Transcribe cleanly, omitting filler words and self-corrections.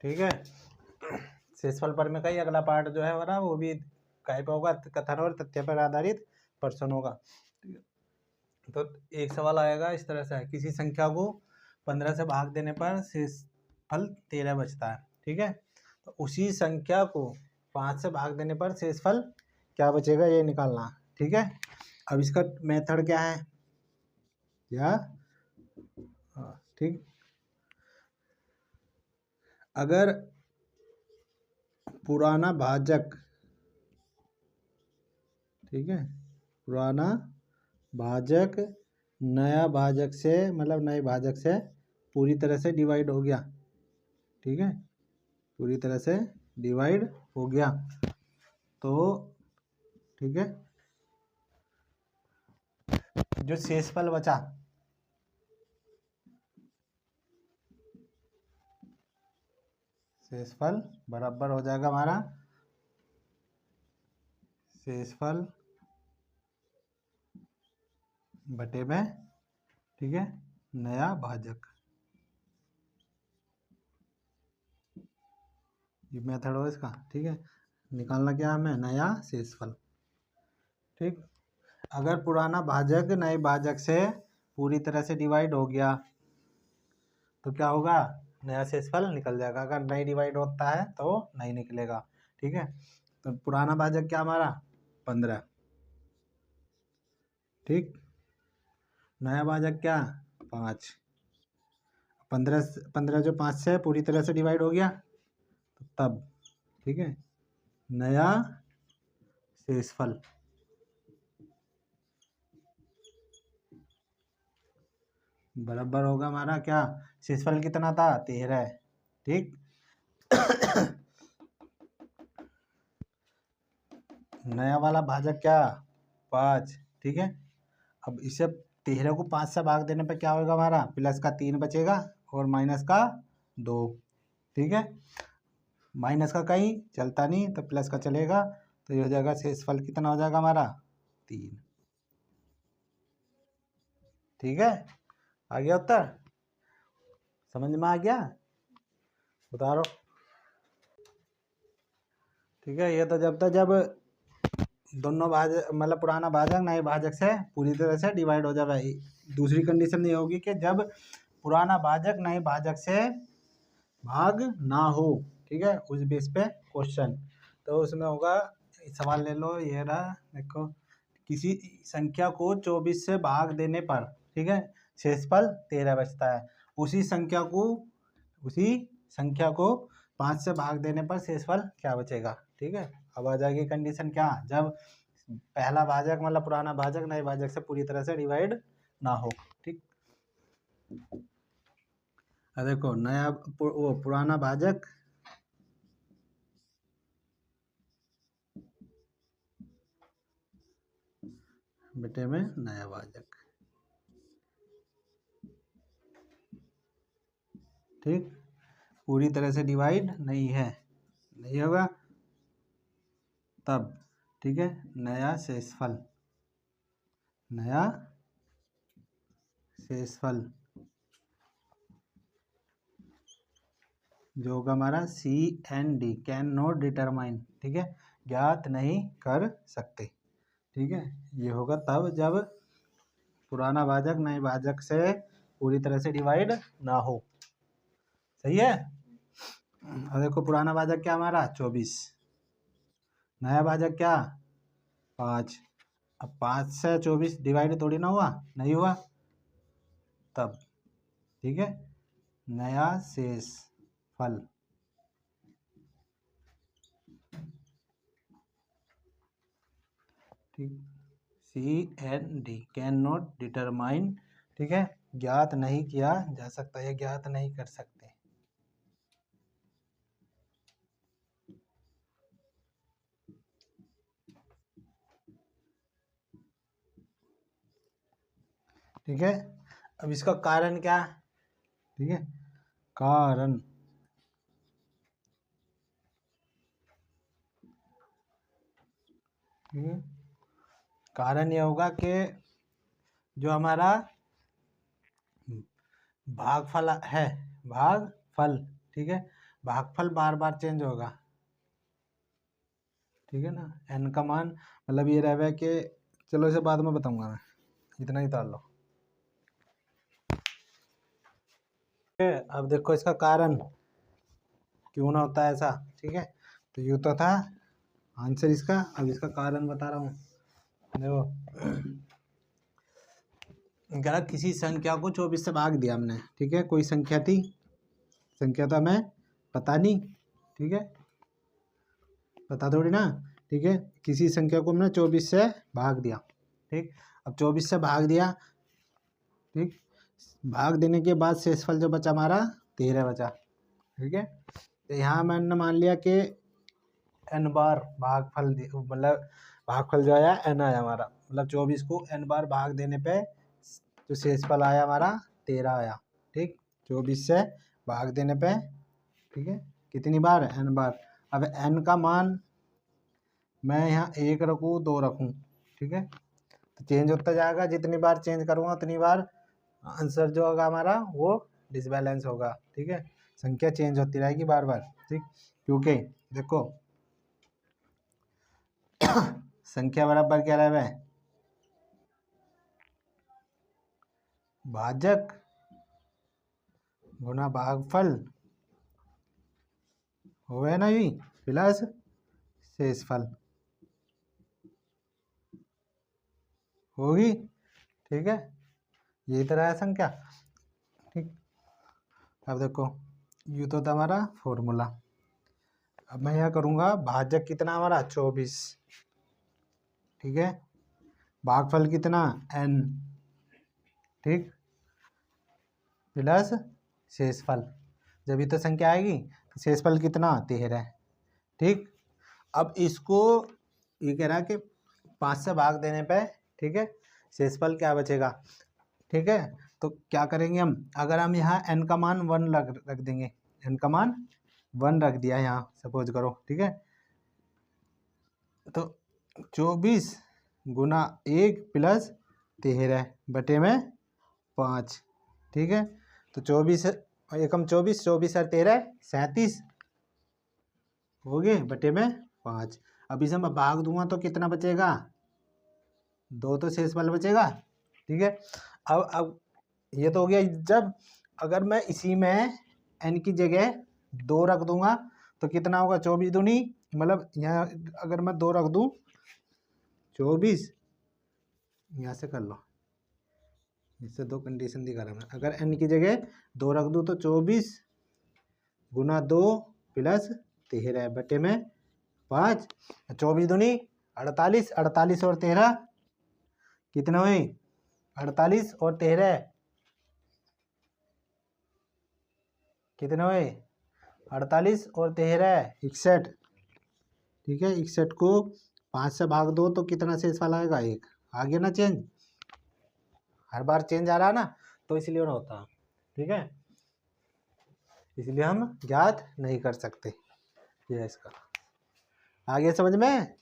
ठीक है। शेषफल पर में कई अगला पार्ट जो है हमारा वो भी काय पे होगा, कथन और तथ्य पर आधारित प्रश्न होगा। तो एक सवाल आएगा इस तरह से है, किसी संख्या को 15 से भाग देने पर शेषफल 13 बचता है। ठीक है, तो उसी संख्या को 5 से भाग देने पर शेषफल क्या बचेगा ये निकालना। ठीक है, अब इसका मेथड क्या है या ठीक, अगर पुराना भाजक, ठीक है, पुराना भाजक नया भाजक से मतलब नए भाजक से पूरी तरह से डिवाइड हो गया, ठीक है, पूरी तरह से डिवाइड हो गया, तो ठीक है, जो शेषफल बचा शेषफल बराबर हो जाएगा हमारा शेषफल बटे में, ठीक है, नया भाजक। ये मेथड हो इसका। ठीक है, निकालना क्या हमें, नया शेषफल। ठीक, अगर पुराना भाजक नए भाजक से पूरी तरह से डिवाइड हो गया तो क्या होगा, नया शेषफल निकल जाएगा। अगर नहीं डिवाइड होता है तो नहीं निकलेगा। ठीक है, तो पुराना भाजक क्या हमारा 15, ठीक, नया भाजक क्या 5, 15 जो 5 से पूरी तरह से डिवाइड हो गया तो तब, ठीक है, नया शेषफल बराबर होगा हमारा क्या, शेषफल कितना था 13, ठीक, नया वाला भाजक क्या 5, ठीक है। अब इसे 13 को 5 से भाग देने पे क्या होगा हमारा, प्लस का 3 बचेगा और माइनस का 2, ठीक है, माइनस का कहीं चलता नहीं तो प्लस का चलेगा, तो ये हो जाएगा शेषफल कितना हो जाएगा हमारा 3। ठीक है, आ गया उत्तर, समझ में आ गया, उतारो। ठीक है, ये तो जब दोनों भाजक मतलब पुराना भाजक नए भाजक से पूरी तरह से डिवाइड हो जाए। दूसरी कंडीशन ये होगी कि जब पुराना भाजक नए भाजक से भाग ना हो, ठीक है, उस बेस पे क्वेश्चन। तो उसमें होगा, सवाल ले लो, ये रहा देखो, किसी संख्या को 24 से भाग देने पर, ठीक है, शेषफल 13 बचता है। उसी संख्या को 5 से भाग देने पर शेषफल क्या बचेगा। ठीक है, अब आ जाएगी कंडीशन क्या, जब पहला भाजक मतलब पुराना भाजक नए भाजक से पूरी तरह से डिवाइड ना हो। ठीक, देखो नया वो पुराना भाजक बेटे में नया भाजक, ठीक, पूरी तरह से डिवाइड नहीं है, नहीं होगा तब, ठीक है, नया शेषफल जो होगा हमारा CND, कैन नॉट डिटरमाइन, ठीक है, ज्ञात नहीं कर सकते। ठीक है, ये होगा तब जब पुराना भाजक नए भाजक से पूरी तरह से डिवाइड ना हो। सही है, और देखो पुराना भाजक क्या हमारा 24, नया भाजक क्या 5, अब 5 से 24 डिवाइड थोड़ी ना हुआ, नहीं हुआ तब, ठीक है, नया शेषफल, ठीक, CND कैन नॉट डिटरमाइन, ठीक है, ज्ञात नहीं किया जा सकता, या ज्ञात नहीं कर सकते। ठीक है, अब इसका कारण क्या है, ठीक है, कारण कारण यह होगा कि जो हमारा भागफल है, भागफल, ठीक है, भागफल बार बार चेंज होगा, ठीक है ना। n का मान मतलब ये रहे कि, चलो इसे बाद में बताऊंगा मैं, इतना ही ताल लो। अब देखो इसका कारण क्यों ना होता है ऐसा, ठीक है। तो यूँ तो था आंसर इसका, अब इसका कारण बता रहा हूँ। देखो कह रहा किसी संख्या को 24 से भाग दिया हमने, ठीक है। कोई संख्या थी, संख्या तो हमें पता नहीं, ठीक है, पता थोड़ी ना, ठीक है। किसी संख्या को हमने 24 से भाग दिया, ठीक। अब 24 से भाग दिया, ठीक। भाग देने के बाद शेषफल जो बचा हमारा 13 बचा, ठीक है। तो यहाँ मैंने मान लिया कि n बार भागफल, मतलब भागफल जो आया n आया हमारा, मतलब 24 को n बार भाग देने पे जो शेषफल आया हमारा 13 आया, ठीक। 24 से भाग देने पे, ठीक है, कितनी बार, n बार। अब n का मान मैं यहाँ 1 रखूँ 2 रखूँ, ठीक है, तो चेंज होता जाएगा, जितनी बार चेंज करूँगा उतनी बार आंसर जो होगा हमारा वो डिसबैलेंस होगा, ठीक है। संख्या चेंज होती रहेगी बार बार, ठीक। क्योंकि देखो संख्या बराबर क्या रहे, भाजक गुना भागफल हो ना ही प्लस शेषफल होगी, ठीक है। यही तरह है संख्या, ठीक। अब देखो ये तो था हमारा फॉर्मूला। अब मैं यहाँ करूँगा भाजक कितना हमारा 24, ठीक है, भागफल कितना n, ठीक, प्लस शेषफल। जब ये तो संख्या आएगी तो शेषफल कितना 13, ठीक। अब इसको ये कह रहा है कि 5 से भाग देने पे, ठीक है, शेषफल क्या बचेगा, ठीक है। तो क्या करेंगे हम, अगर हम यहाँ n का मान 1 रख देंगे, n का मान 1 रख दिया यहाँ सपोज करो, ठीक है, तो 24 गुना 1 प्लस 13 बटे में 5, ठीक है। तो 24 एकम 24, 24 और 13 37 हो गए बटे में 5। अब इसे मैं भाग दूंगा तो कितना बचेगा, 2 तो शेषफल बचेगा, ठीक है। अब ये तो हो गया। जब अगर मैं इसी में n की जगह 2 रख दूंगा तो कितना होगा, 24 दूनी, मतलब यहाँ अगर मैं 2 रख दूं 24, यहाँ से कर लो, इससे 2 कंडीशन दिखा रहा मैं। अगर n की जगह 2 रख दूं तो 24 गुना 2 प्लस 13 बटे में 5, 24 दूनी 48, 48 और 13 कितना हुई, 48 और 13 कितने हुए, 48 और 13 61, ठीक है। 61 को 5 से भाग दो तो कितना शेषफल आएगा, 1 आ गया ना चेंज, हर बार चेंज आ रहा है ना, तो इसलिए ना होता, ठीक है, इसलिए हम ज्ञात नहीं कर सकते। ये इसका आ गया समझ में।